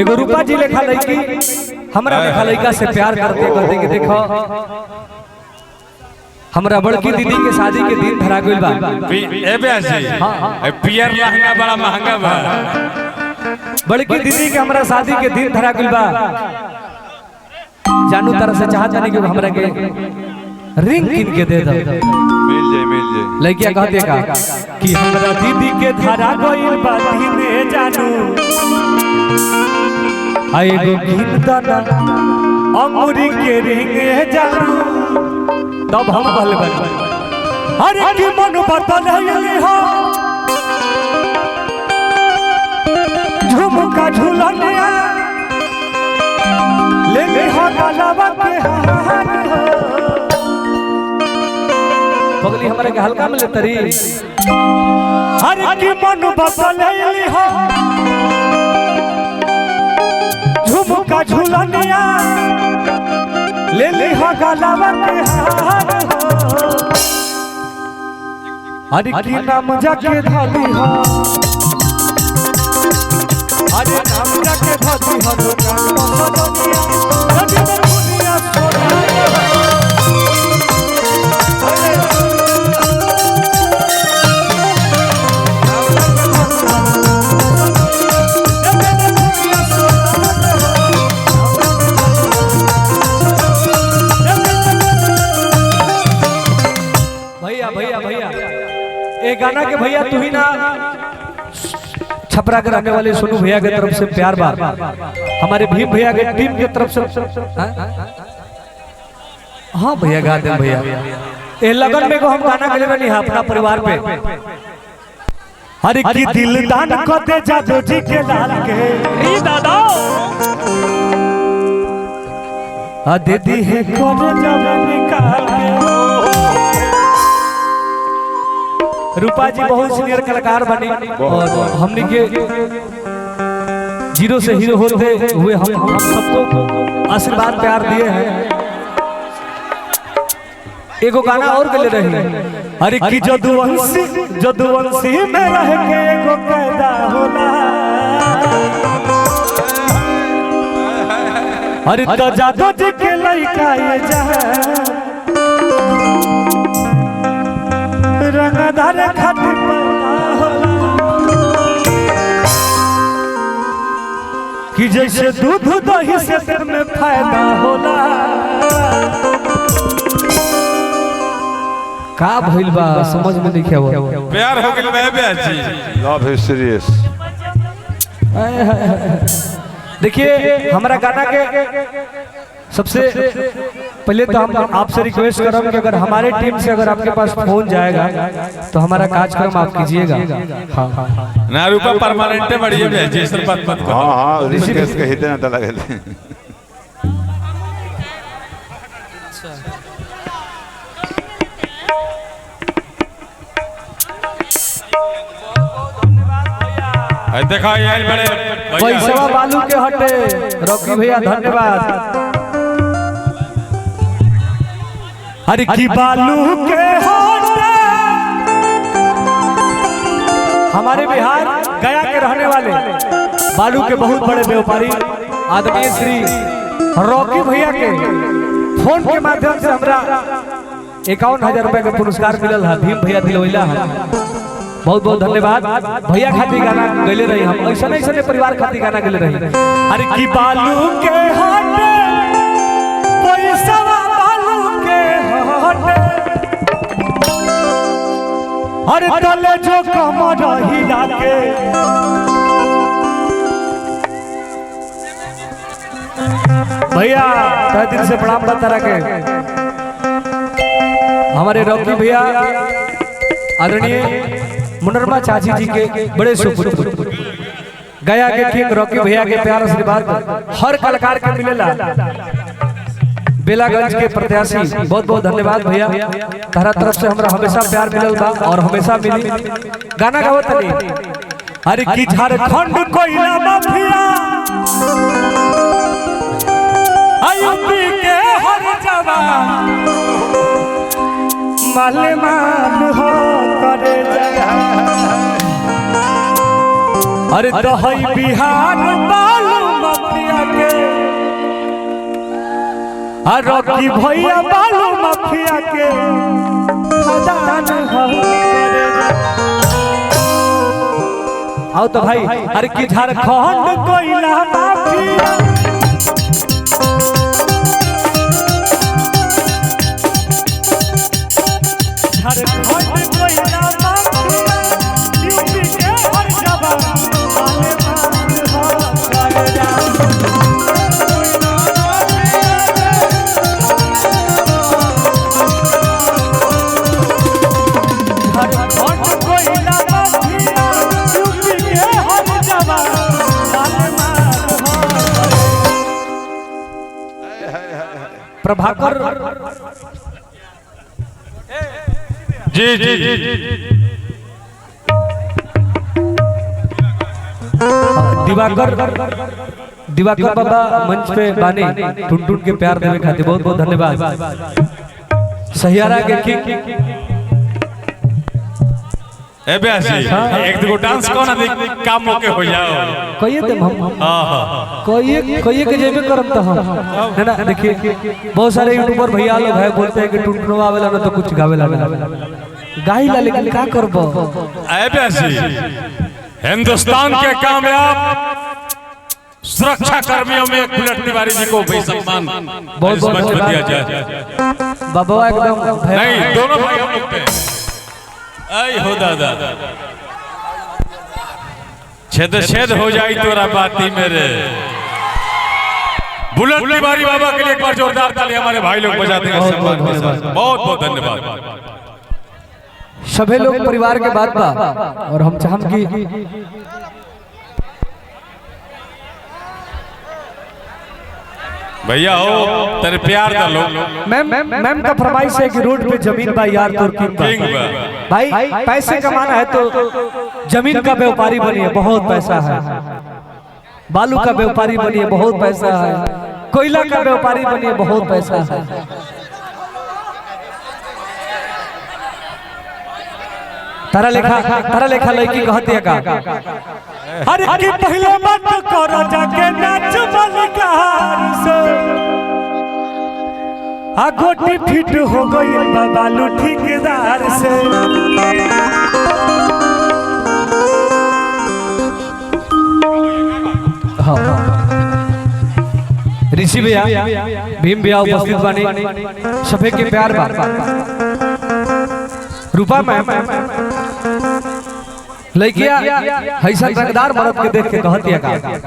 एगो रूपा जी लेखा लड़की हमरा लेखा लड़का से प्यार करते करते कि देखो हमरा बड़की दीदी के शादी के दिन धरा गइल बा। हां पियर लहंगा बड़ा महंगा बा। बड़की दीदी के हमरा शादी के दिन धरा गइल बा। जानू तरह से चाहत नहीं कि हमरा के रिंग किन के दे दो। मिल जाए लड़किया कहते का कि हमरा दीदी के धरा गइल बा दिने जानू आए गो गिन दाना अंगूरी के रिंग जानू। तब हम कहले बानी अरे की मन बदलैली हो झुमका झुलनिया ले ले हो गलवा के हार हो। बगली हमरा के हल्का में ले तरी अरे की मन बदलैली हो झुमका झुलनिया ले ले हो गलवा के हार हो। अरे की नाम जाके धाली हो अरे नाम जाके धाली हो दुनिया रवि दुनिया सोना गाना के भैया तू ही ना छपरा के रहने वाले सोनू भैया की तरफ से प्यार बा। हमारे भीम भैया के टीम की तरफ से हाँ भैया गा दे भैया ए लगन में को हम गाना के लिए नहीं अपना परिवार पे। अरे की दिल दान को दे जादू जी के लाल के ई दादा आ दीदी है कोने जावे निकाल के। रूपा जी बहुत सीनियर कलाकार बनी और हमने के जीरो से हीरो होते हुए हम सबको आशीर्वाद प्यार दिए हैं। एगो गाना और गले रही अरे की जदुवंशी में रह के एगो पैदा होला अरे तो जादू जी के लइका ये जहां रंगदार खातिर कि जैसे दूध दही से पेट में फायदा होला। का भइल बा समझ में नहीं आवे प्यार हो गेल बे जी लव इज सीरियस। देखिए हमारा गाना के सबसे पहले तो हम आपसे रिक्वेस्ट कर रहा हूँ कि अगर हमारे टीम से अगर आपके पास फोन जाएगा तो हमारा कार्यक्रम आप कीजिएगा। हाँ ना रूपा परमानेंट बढ़िया है जैसे बात मत करो। हां ऋषि केस के हिते ना लगे देखा यार बड़े पैसा बालू के हटे रॉकी भैया धन्यवाद। अरे की बालू के हटे हमारे बिहार गया के रहने वाले बालू के बहुत बड़े व्यापारी आदरणीय श्री रॉकी भैया के फोन के माध्यम से हमरा 51,000 रुपए के पुरस्कार मिलल है। भीम भैया दिलवैला है बहुत बहुत धन्यवाद भैया। खातिर गाना गले रही हम ऐसा नहीं परिवार खातिर गाना गले रही। अरे की बालू के हटे पैसा बालू के हटे अरे तले जो कमर हिला के भैया तहे दिल से प्रणाम बता रखे हमारे रॉकी भैया आदरणीय मुनरमा चाची जी के बड़े सुपुत्र गया के किंग रॉकी भैया के प्यार आशीर्वाद हर कलाकार के मिलेला। बेलागंज के प्रत्याशी बहुत बहुत धन्यवाद भैया। तारा तरफ से हमरा हमेशा प्यार मिलल बा और हमेशा मिली। गाना गावत नहीं अरे की झारखंड कोयला माफिया यूपी के हर जवान माल हो करे जगह अरे तो हई बिहार बालू माफिया के रॉकी भैया बालू माफिया के खदान आओ तो भाई अरे की झारखंड कोयला माफिया झारखंड कोयला माफिया यूपी के हर जगह आले मार हो करेगा झारखंड कोयला माफिया यूपी के हर जगह आले मार हो प्रभाकर जी जी दिवाकर बाबा मंच पे बानी टुनटुन के प्यार देने खातिर बहुत बहुत धन्यवाद। सहियारा के किंग ए बेसी एक दो डांस कोना दे काम होके हो जाओ कहिए दे हम कहिए के जेबे करम त हम है ना। देखिए बहुत सारे यूट्यूबर भैया लोग है बोलते हैं कि टुनटुन आवेला ना तो कुछ गावेला गाइला लेकिन का करबो। ए बेसी हिंदुस्तान के कामयाब सुरक्षा कर्मियों में बुलेट तिवारी जी को भी सम्मान बहुत बहुत दिया जाए। बाबा एकदम नहीं दोनों भाई हम लोग पे आई हो दादा छेद हो जाए तोरा बाती मेरे। बुलेट तिवारी बाबा के लिए एक बार जोरदार ताली हमारे भाई लोग बजाते हैं सम्मान के साथ। बहुत बहुत धन्यवाद। सभी लोग परिवार के बात बा और हम चाहम कि भैया हो तेरे प्यार का लोग मैम का फरमाइश है कि रोड पे जमीन बा यार तोर किंग बा। भाई पैसे कमाना है तो जमीन का व्यापारी बनिए बहुत पैसा है। बालू का व्यापारी बनिए बहुत पैसा है। कोयला का व्यापारी बनिए बहुत पैसा है। तारा लेखा लड़की कहती है का अरे की पहले बात करो जाके नाच मलिकार से आ गोटी फिट हो गई बालू ठेकेदार से। हाँ ऋषि भैया भीम भैया उपस्थित बानी सफे के प्यार बा रूपा मैम लड़किया ऐसा रंगदार मर्द के देख के कहती है का